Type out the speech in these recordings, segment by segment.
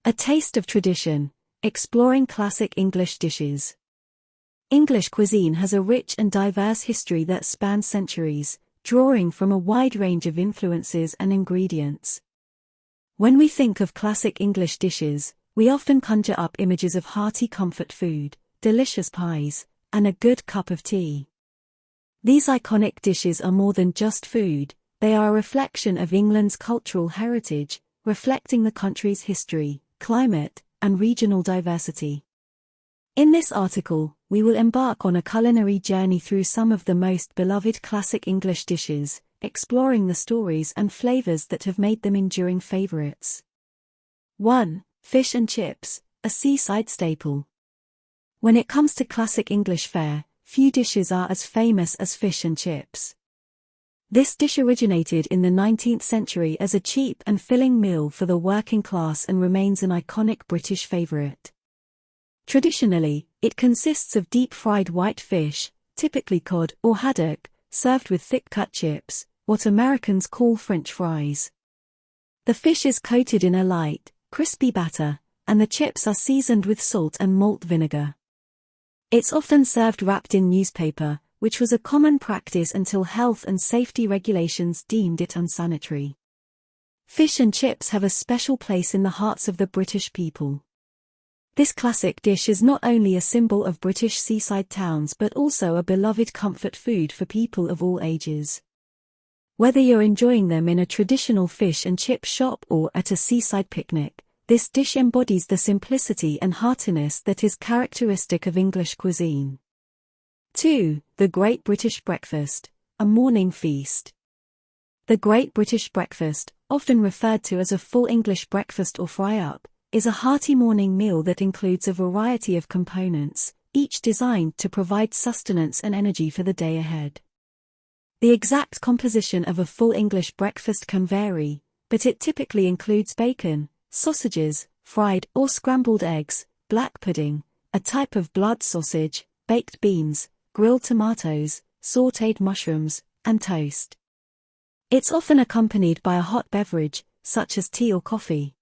A taste of tradition, exploring classic English dishes. English cuisine has a rich and diverse history that spans centuries, drawing from a wide range of influences and ingredients. When we think of classic English dishes, we often conjure up images of hearty comfort food, delicious pies, and a good cup of tea. These iconic dishes are more than just food, they are a reflection of England's cultural heritage, reflecting the country's history, climate, and regional diversity. In this article, we will embark on a culinary journey through some of the most beloved classic English dishes, exploring the stories and flavors that have made them enduring favorites. 1. Fish and chips, a seaside staple. When it comes to classic English fare, few dishes are as famous as fish and chips. This dish originated in the 19th century as a cheap and filling meal for the working class and remains an iconic British favorite. Traditionally, it consists of deep-fried white fish, typically cod or haddock, served with thick-cut chips, what Americans call French fries. The fish is coated in a light, crispy batter, and the chips are seasoned with salt and malt vinegar. It's often served wrapped in newspaper, which was a common practice until health and safety regulations deemed it unsanitary. Fish and chips have a special place in the hearts of the British people. This classic dish is not only a symbol of British seaside towns but also a beloved comfort food for people of all ages. Whether you're enjoying them in a traditional fish and chip shop or at a seaside picnic, this dish embodies the simplicity and heartiness that is characteristic of English cuisine. 2. The Great British Breakfast, a morning feast. The Great British Breakfast, often referred to as a full English breakfast or fry-up, is a hearty morning meal that includes a variety of components, each designed to provide sustenance and energy for the day ahead. The exact composition of a full English breakfast can vary, but it typically includes bacon, sausages, fried or scrambled eggs, black pudding, a type of blood sausage, baked beans, grilled tomatoes, sautéed mushrooms, and toast. It's often accompanied by a hot beverage, such as tea or coffee.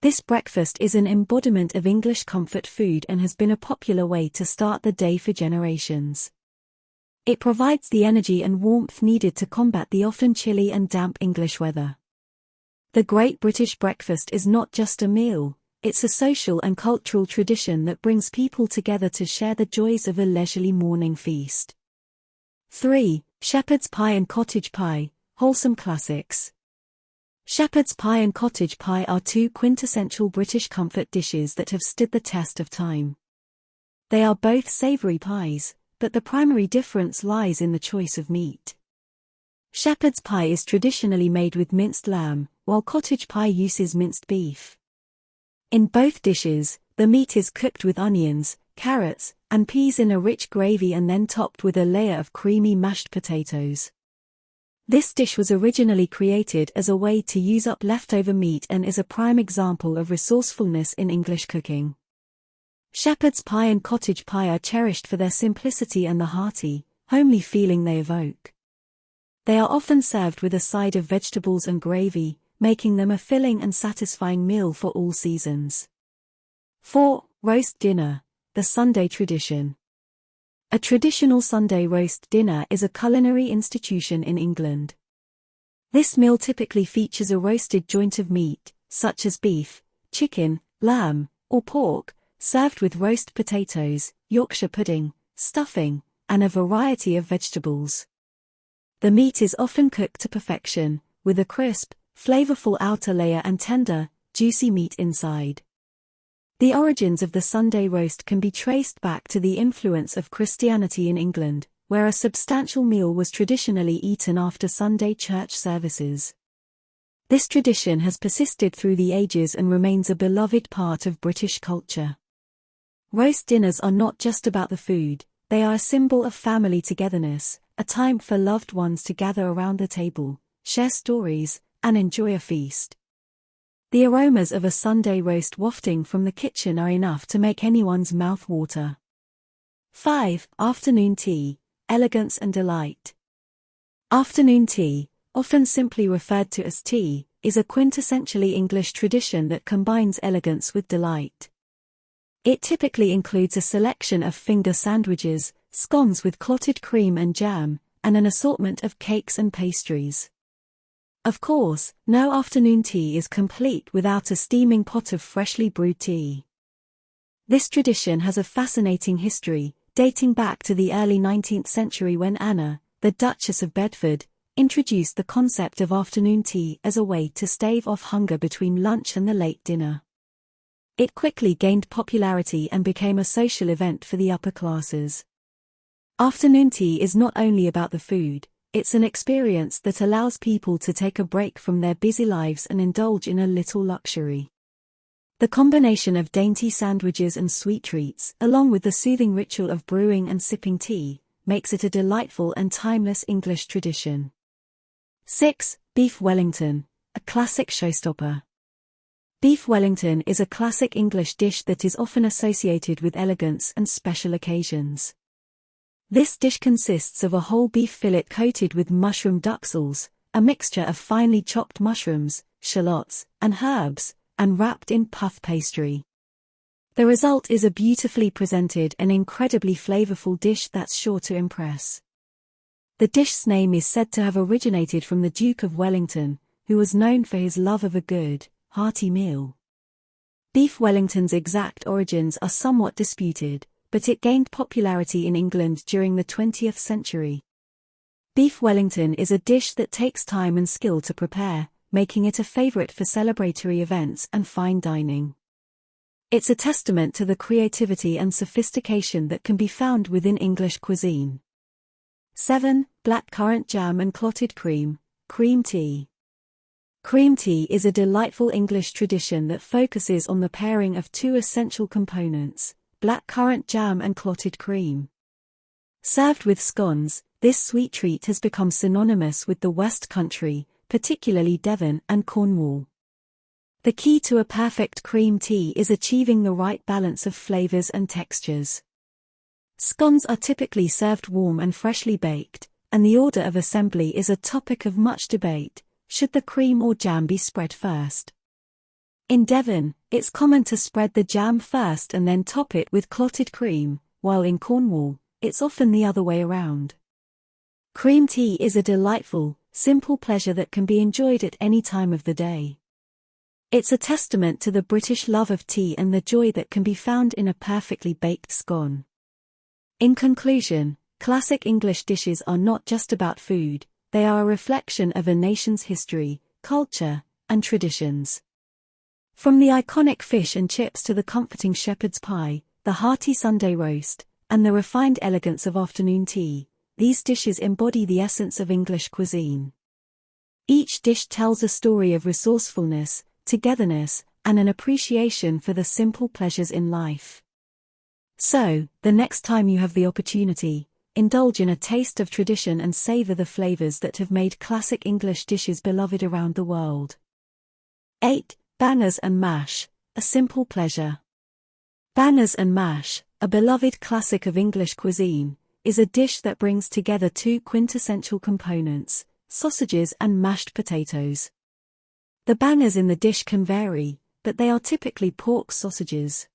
This breakfast is an embodiment of English comfort food and has been a popular way to start the day for generations. It provides the energy and warmth needed to combat the often chilly and damp English weather. The Great British Breakfast is not just a meal, it's a social and cultural tradition that brings people together to share the joys of a leisurely morning feast. 3. Shepherd's pie and cottage pie, wholesome classics. Shepherd's pie and cottage pie are two quintessential British comfort dishes that have stood the test of time. They are both savoury pies, but the primary difference lies in the choice of meat. Shepherd's pie is traditionally made with minced lamb, while cottage pie uses minced beef. In both dishes, the meat is cooked with onions, carrots, and peas in a rich gravy and then topped with a layer of creamy mashed potatoes. This dish was originally created as a way to use up leftover meat and is a prime example of resourcefulness in English cooking. Shepherd's pie and cottage pie are cherished for their simplicity and the hearty, homely feeling they evoke. They are often served with a side of vegetables and gravy, making them a filling and satisfying meal for all seasons. 4. Roast dinner, the Sunday tradition. A traditional Sunday roast dinner is a culinary institution in England. This meal typically features a roasted joint of meat, such as beef, chicken, lamb, or pork, served with roast potatoes, Yorkshire pudding, stuffing, and a variety of vegetables. The meat is often cooked to perfection, with a crisp, flavorful outer layer and tender, juicy meat inside. The origins of the Sunday roast can be traced back to the influence of Christianity in England, where a substantial meal was traditionally eaten after Sunday church services. This tradition has persisted through the ages and remains a beloved part of British culture. Roast dinners are not just about the food, they are a symbol of family togetherness, a time for loved ones to gather around the table, share stories, and enjoy a feast. The aromas of a Sunday roast wafting from the kitchen are enough to make anyone's mouth water. 5. Afternoon tea, elegance and delight. Afternoon tea, often simply referred to as tea, is a quintessentially English tradition that combines elegance with delight. It typically includes a selection of finger sandwiches, scones with clotted cream and jam, and an assortment of cakes and pastries. Of course, no afternoon tea is complete without a steaming pot of freshly brewed tea. This tradition has a fascinating history, dating back to the early 19th century when Anna, the Duchess of Bedford, introduced the concept of afternoon tea as a way to stave off hunger between lunch and the late dinner. It quickly gained popularity and became a social event for the upper classes. Afternoon tea is not only about the food, it's an experience that allows people to take a break from their busy lives and indulge in a little luxury. The combination of dainty sandwiches and sweet treats, along with the soothing ritual of brewing and sipping tea, makes it a delightful and timeless English tradition. 6. Beef Wellington, a classic showstopper. Beef Wellington is a classic English dish that is often associated with elegance and special occasions. This dish consists of a whole beef fillet coated with mushroom duxelles, a mixture of finely chopped mushrooms, shallots, and herbs, and wrapped in puff pastry. The result is a beautifully presented and incredibly flavorful dish that's sure to impress. The dish's name is said to have originated from the Duke of Wellington, who was known for his love of a good, hearty meal. Beef Wellington's exact origins are somewhat disputed, but it gained popularity in England during the 20th century. Beef Wellington is a dish that takes time and skill to prepare, making it a favorite for celebratory events and fine dining. It's a testament to the creativity and sophistication that can be found within English cuisine. 7. Blackcurrant jam and clotted cream, cream tea. Cream tea is a delightful English tradition that focuses on the pairing of two essential components, blackcurrant jam and clotted cream. Served with scones, this sweet treat has become synonymous with the West Country, particularly Devon and Cornwall. The key to a perfect cream tea is achieving the right balance of flavors and textures. Scones are typically served warm and freshly baked, and the order of assembly is a topic of much debate. Should the cream or jam be spread first? In Devon, it's common to spread the jam first and then top it with clotted cream, while in Cornwall, it's often the other way around. Cream tea is a delightful, simple pleasure that can be enjoyed at any time of the day. It's a testament to the British love of tea and the joy that can be found in a perfectly baked scone. In conclusion, classic English dishes are not just about food, they are a reflection of a nation's history, culture, and traditions. From the iconic fish and chips to the comforting shepherd's pie, the hearty Sunday roast, and the refined elegance of afternoon tea, these dishes embody the essence of English cuisine. Each dish tells a story of resourcefulness, togetherness, and an appreciation for the simple pleasures in life. So, the next time you have the opportunity, indulge in a taste of tradition and savor the flavors that have made classic English dishes beloved around the world. 8. Bangers and mash, a simple pleasure. Bangers and mash, a beloved classic of English cuisine, is a dish that brings together two quintessential components, sausages and mashed potatoes. The bangers in the dish can vary, but they are typically pork sausages.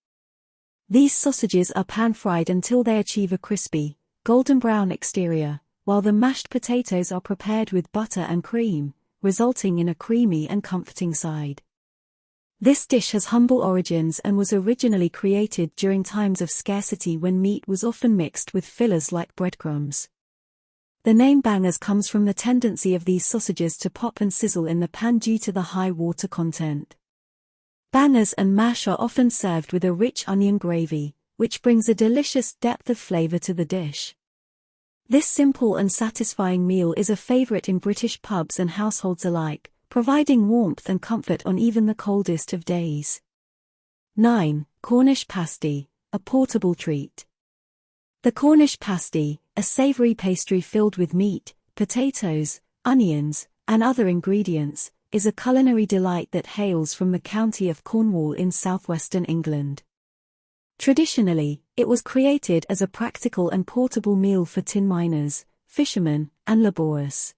These sausages are pan-fried until they achieve a crispy, golden brown exterior, while the mashed potatoes are prepared with butter and cream, resulting in a creamy and comforting side. This dish has humble origins and was originally created during times of scarcity when meat was often mixed with fillers like breadcrumbs. The name bangers comes from the tendency of these sausages to pop and sizzle in the pan due to the high water content. Bangers and mash are often served with a rich onion gravy, which brings a delicious depth of flavor to the dish. This simple and satisfying meal is a favorite in British pubs and households alike, providing warmth and comfort on even the coldest of days. 9. Cornish pasty, a portable treat. The Cornish pasty, a savory pastry filled with meat, potatoes, onions, and other ingredients, is a culinary delight that hails from the county of Cornwall in southwestern England. Traditionally, it was created as a practical and portable meal for tin miners, fishermen, and labourers.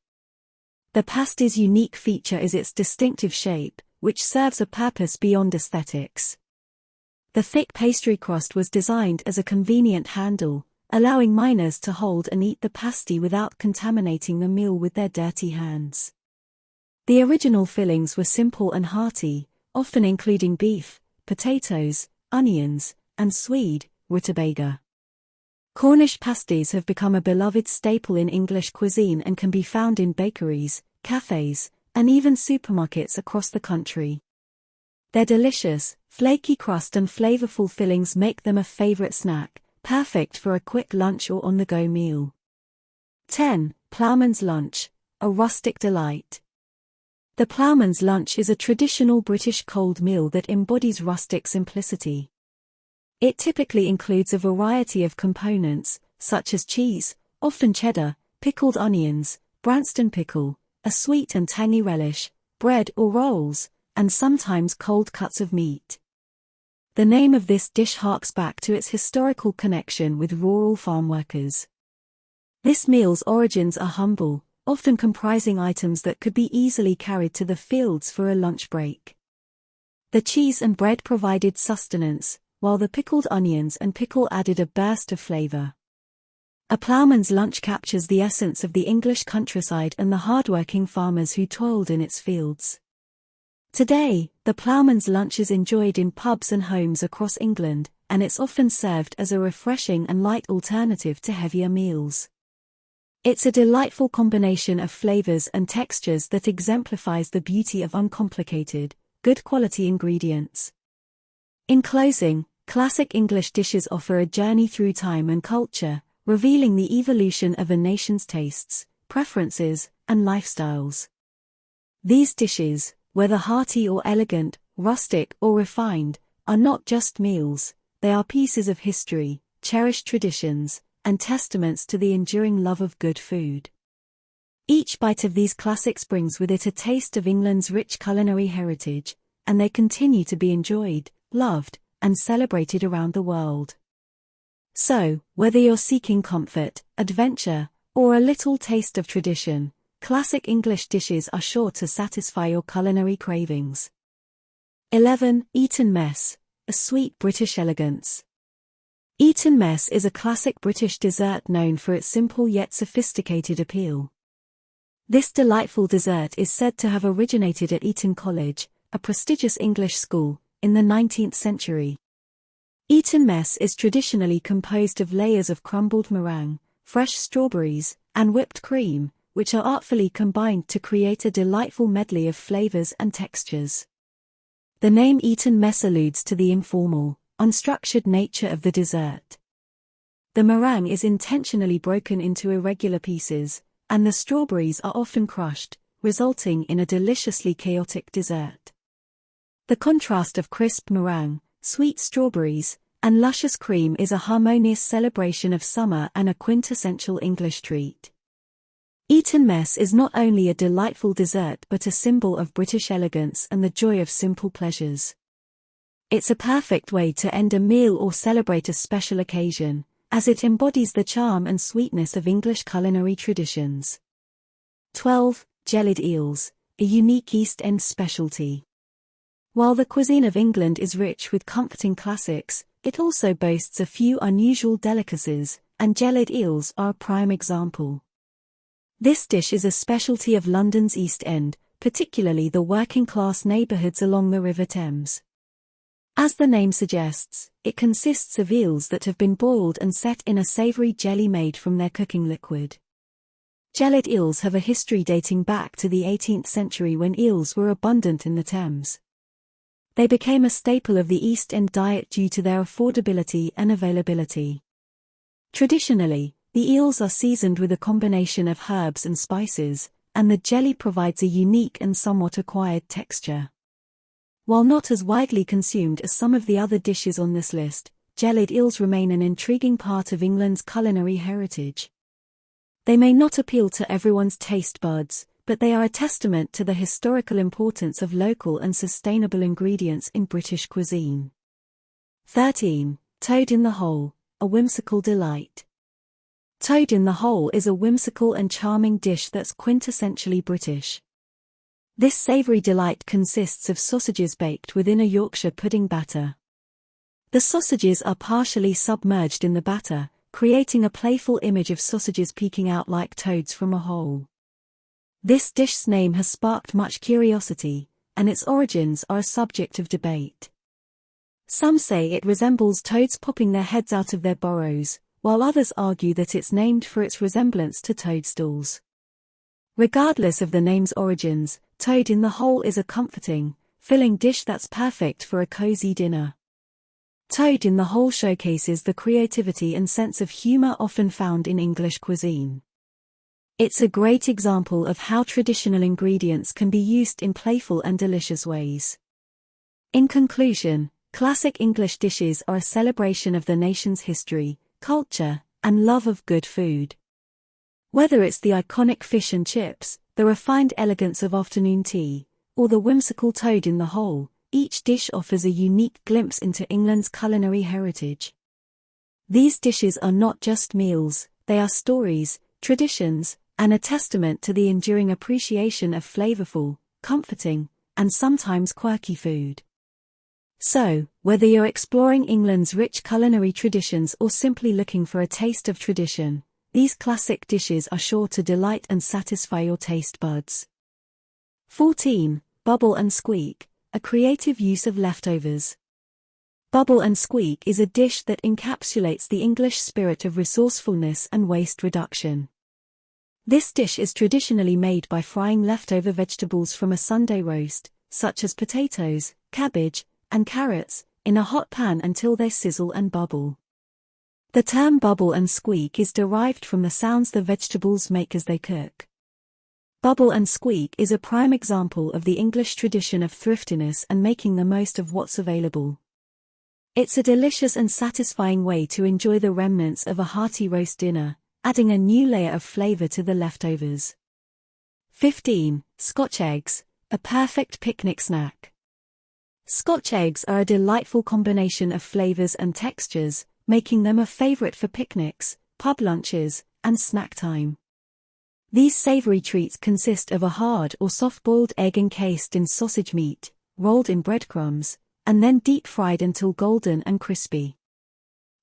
The pasty's unique feature is its distinctive shape, which serves a purpose beyond aesthetics. The thick pastry crust was designed as a convenient handle, allowing miners to hold and eat the pasty without contaminating the meal with their dirty hands. The original fillings were simple and hearty, often including beef, potatoes, onions, and swede, rutabaga. Cornish pasties have become a beloved staple in English cuisine and can be found in bakeries, cafes, and even supermarkets across the country. Their delicious, flaky crust and flavorful fillings make them a favorite snack, perfect for a quick lunch or on-the-go meal. 10. Ploughman's Lunch, a rustic delight. The ploughman's lunch is a traditional British cold meal that embodies rustic simplicity. It typically includes a variety of components, such as cheese, often cheddar, pickled onions, Branston pickle, a sweet and tangy relish, bread or rolls, and sometimes cold cuts of meat. The name of this dish harks back to its historical connection with rural farm workers. This meal's origins are humble, often comprising items that could be easily carried to the fields for a lunch break. The cheese and bread provided sustenance, while the pickled onions and pickle added a burst of flavor. A ploughman's lunch captures the essence of the English countryside and the hard-working farmers who toiled in its fields. Today, the ploughman's lunch is enjoyed in pubs and homes across England, and it's often served as a refreshing and light alternative to heavier meals. It's a delightful combination of flavors and textures that exemplifies the beauty of uncomplicated, good-quality ingredients. In closing, classic English dishes offer a journey through time and culture, revealing the evolution of a nation's tastes, preferences, and lifestyles. These dishes, whether hearty or elegant, rustic or refined, are not just meals, they are pieces of history, cherished traditions, and testaments to the enduring love of good food. Each bite of these classics brings with it a taste of England's rich culinary heritage, and they continue to be enjoyed, loved, and celebrated around the world. So, whether you're seeking comfort, adventure, or a little taste of tradition, classic English dishes are sure to satisfy your culinary cravings. 11. Eton Mess, a sweet British elegance. Eton Mess is a classic British dessert known for its simple yet sophisticated appeal. This delightful dessert is said to have originated at Eton College, a prestigious English school, in the 19th century. Eton Mess is traditionally composed of layers of crumbled meringue, fresh strawberries, and whipped cream, which are artfully combined to create a delightful medley of flavors and textures. The name Eton Mess alludes to the informal, unstructured nature of the dessert. The meringue is intentionally broken into irregular pieces, and the strawberries are often crushed, resulting in a deliciously chaotic dessert. The contrast of crisp meringue, sweet strawberries, and luscious cream is a harmonious celebration of summer and a quintessential English treat. Eton Mess is not only a delightful dessert but a symbol of British elegance and the joy of simple pleasures. It's a perfect way to end a meal or celebrate a special occasion, as it embodies the charm and sweetness of English culinary traditions. 12. Jellied eels, a unique East End specialty. While the cuisine of England is rich with comforting classics, it also boasts a few unusual delicacies, and jellied eels are a prime example. This dish is a specialty of London's East End, particularly the working-class neighbourhoods along the River Thames. As the name suggests, it consists of eels that have been boiled and set in a savoury jelly made from their cooking liquid. Jellied eels have a history dating back to the 18th century when eels were abundant in the Thames. They became a staple of the East End diet due to their affordability and availability. Traditionally, the eels are seasoned with a combination of herbs and spices, and the jelly provides a unique and somewhat acquired texture. While not as widely consumed as some of the other dishes on this list, jellied eels remain an intriguing part of England's culinary heritage. They may not appeal to everyone's taste buds, but they are a testament to the historical importance of local and sustainable ingredients in British cuisine. 13. Toad in the hole, a whimsical delight. Toad in the hole is a whimsical and charming dish that's quintessentially British. This savoury delight consists of sausages baked within a Yorkshire pudding batter. The sausages are partially submerged in the batter, creating a playful image of sausages peeking out like toads from a hole. This dish's name has sparked much curiosity, and its origins are a subject of debate. Some say it resembles toads popping their heads out of their burrows, while others argue that it's named for its resemblance to toadstools. Regardless of the name's origins, toad in the hole is a comforting, filling dish that's perfect for a cozy dinner. Toad in the hole showcases the creativity and sense of humor often found in English cuisine. It's a great example of how traditional ingredients can be used in playful and delicious ways. In conclusion, classic English dishes are a celebration of the nation's history, culture, and love of good food. Whether it's the iconic fish and chips, the refined elegance of afternoon tea, or the whimsical toad in the hole, each dish offers a unique glimpse into England's culinary heritage. These dishes are not just meals, they are stories, traditions, and a testament to the enduring appreciation of flavorful, comforting, and sometimes quirky food. So, whether you're exploring England's rich culinary traditions or simply looking for a taste of tradition, these classic dishes are sure to delight and satisfy your taste buds. 14. Bubble and squeak, a creative use of leftovers. Bubble and squeak is a dish that encapsulates the English spirit of resourcefulness and waste reduction. This dish is traditionally made by frying leftover vegetables from a Sunday roast, such as potatoes, cabbage, and carrots, in a hot pan until they sizzle and bubble. The term bubble and squeak is derived from the sounds the vegetables make as they cook. Bubble and squeak is a prime example of the English tradition of thriftiness and making the most of what's available. It's a delicious and satisfying way to enjoy the remnants of a hearty roast dinner, adding a new layer of flavor to the leftovers. 15. Scotch eggs, a perfect picnic snack. Scotch eggs are a delightful combination of flavors and textures, making them a favorite for picnics, pub lunches, and snack time. These savory treats consist of a hard or soft-boiled egg encased in sausage meat, rolled in breadcrumbs, and then deep-fried until golden and crispy.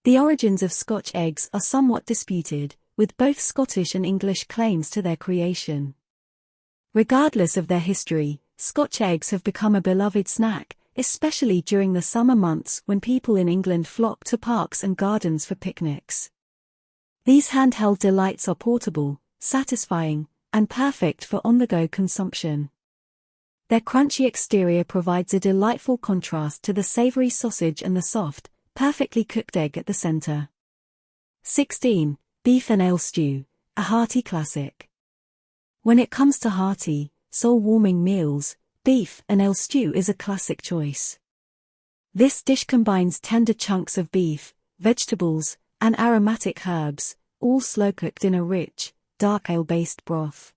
The origins of Scotch eggs are somewhat disputed, with both Scottish and English claims to their creation. Regardless of their history, Scotch eggs have become a beloved snack, especially during the summer months when people in England flock to parks and gardens for picnics. These handheld delights are portable, satisfying, and perfect for on-the-go consumption. Their crunchy exterior provides a delightful contrast to the savory sausage and the soft, perfectly cooked egg at the center. 16. Beef and ale stew, a hearty classic. When it comes to hearty, soul-warming meals, beef and ale stew is a classic choice. This dish combines tender chunks of beef, vegetables, and aromatic herbs, all slow-cooked in a rich, dark ale-based broth.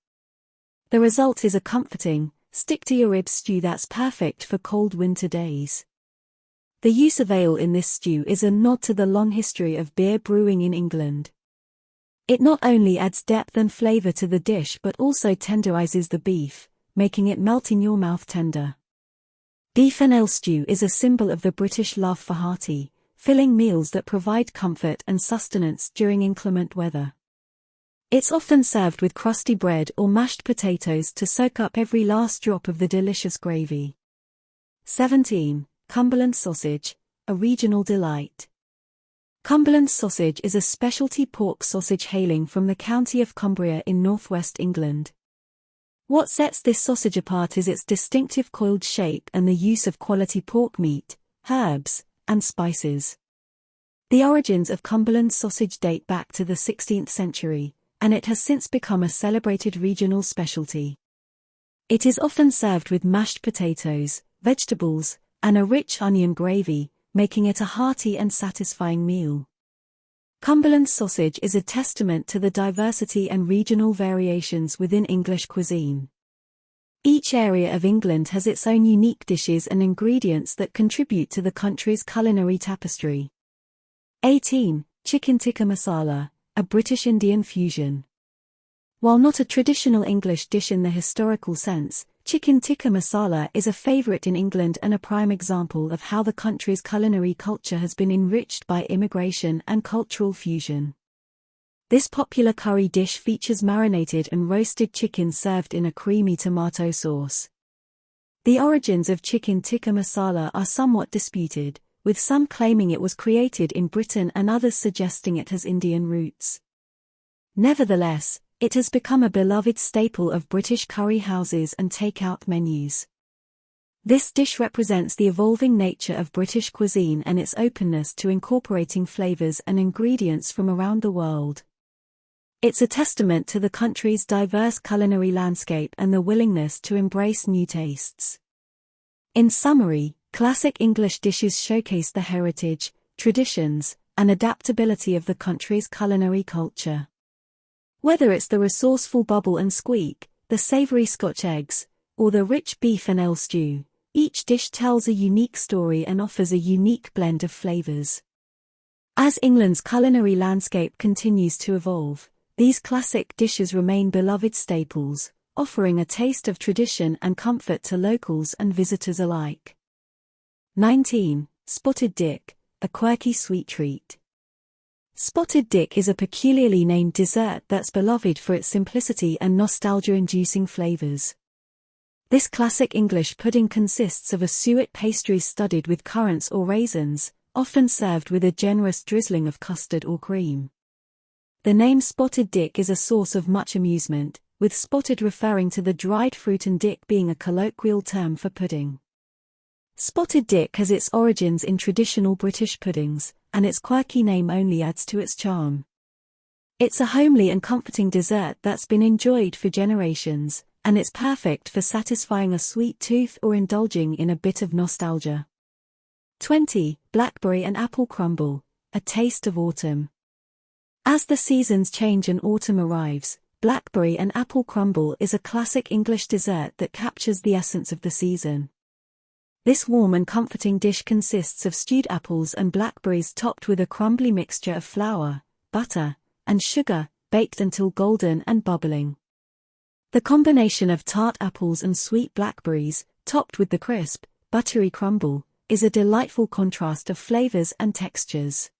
The result is a comforting, stick-to-your-ribs stew that's perfect for cold winter days. The use of ale in this stew is a nod to the long history of beer brewing in England. It not only adds depth and flavor to the dish but also tenderizes the beef, making it melt in your mouth tender. Beef and ale stew is a symbol of the British love for hearty, filling meals that provide comfort and sustenance during inclement weather. It's often served with crusty bread or mashed potatoes to soak up every last drop of the delicious gravy. 17. Cumberland sausage, a regional delight. Cumberland sausage is a specialty pork sausage hailing from the county of Cumbria in northwest England. What sets this sausage apart is its distinctive coiled shape and the use of quality pork meat, herbs, and spices. The origins of Cumberland sausage date back to the 16th century, and it has since become a celebrated regional specialty. It is often served with mashed potatoes, vegetables, and a rich onion gravy, making it a hearty and satisfying meal. Cumberland sausage is a testament to the diversity and regional variations within English cuisine. Each area of England has its own unique dishes and ingredients that contribute to the country's culinary tapestry. 18. Chicken tikka masala, a British Indian fusion. While not a traditional English dish in the historical sense, chicken tikka masala is a favorite in England and a prime example of how the country's culinary culture has been enriched by immigration and cultural fusion. This popular curry dish features marinated and roasted chicken served in a creamy tomato sauce. The origins of chicken tikka masala are somewhat disputed, with some claiming it was created in Britain and others suggesting it has Indian roots. Nevertheless, it has become a beloved staple of British curry houses and take-out menus. This dish represents the evolving nature of British cuisine and its openness to incorporating flavors and ingredients from around the world. It's a testament to the country's diverse culinary landscape and the willingness to embrace new tastes. In summary, classic English dishes showcase the heritage, traditions, and adaptability of the country's culinary culture. Whether it's the resourceful bubble and squeak, the savory Scotch eggs, or the rich beef and ale stew, each dish tells a unique story and offers a unique blend of flavors. As England's culinary landscape continues to evolve, these classic dishes remain beloved staples, offering a taste of tradition and comfort to locals and visitors alike. 19. Spotted dick, a quirky sweet treat. Spotted dick is a peculiarly named dessert that's beloved for its simplicity and nostalgia-inducing flavors. This classic English pudding consists of a suet pastry studded with currants or raisins, often served with a generous drizzling of custard or cream. The name spotted dick is a source of much amusement, with spotted referring to the dried fruit and dick being a colloquial term for pudding. Spotted dick has its origins in traditional British puddings, and its quirky name only adds to its charm. It's a homely and comforting dessert that's been enjoyed for generations, and it's perfect for satisfying a sweet tooth or indulging in a bit of nostalgia. 20. Blackberry and apple crumble, a taste of autumn. As the seasons change and autumn arrives, blackberry and apple crumble is a classic English dessert that captures the essence of the season. This warm and comforting dish consists of stewed apples and blackberries topped with a crumbly mixture of flour, butter, and sugar, baked until golden and bubbling. The combination of tart apples and sweet blackberries, topped with the crisp, buttery crumble, is a delightful contrast of flavors and textures.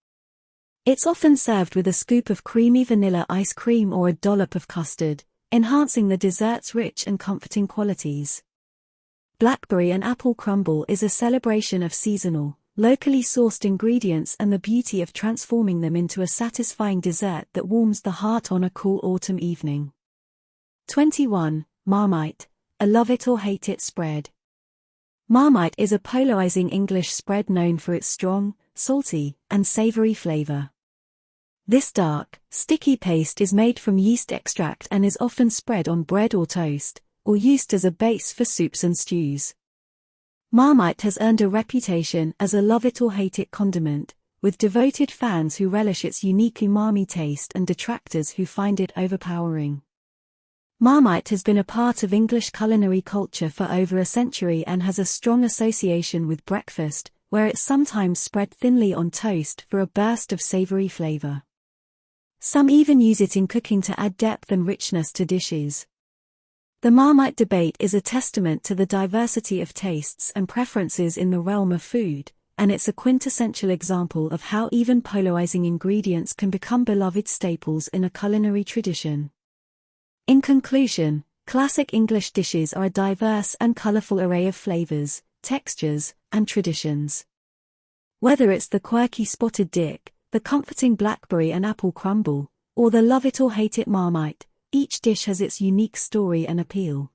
It's often served with a scoop of creamy vanilla ice cream or a dollop of custard, enhancing the dessert's rich and comforting qualities. Blackberry and apple crumble is a celebration of seasonal, locally sourced ingredients and the beauty of transforming them into a satisfying dessert that warms the heart on a cool autumn evening. 21. Marmite, a love it or hate it spread. Marmite is a polarizing English spread known for its strong, salty, and savory flavor. This dark, sticky paste is made from yeast extract and is often spread on bread or toast, or used as a base for soups and stews. Marmite has earned a reputation as a love-it-or-hate-it condiment, with devoted fans who relish its unique umami taste and detractors who find it overpowering. Marmite has been a part of English culinary culture for over a century and has a strong association with breakfast, where it's sometimes spread thinly on toast for a burst of savory flavor. Some even use it in cooking to add depth and richness to dishes. The Marmite debate is a testament to the diversity of tastes and preferences in the realm of food, and it's a quintessential example of how even polarizing ingredients can become beloved staples in a culinary tradition. In conclusion, classic English dishes are a diverse and colorful array of flavors, textures, and traditions. Whether it's the quirky spotted dick, the comforting blackberry and apple crumble, or the love-it-or-hate-it Marmite, each dish has its unique story and appeal.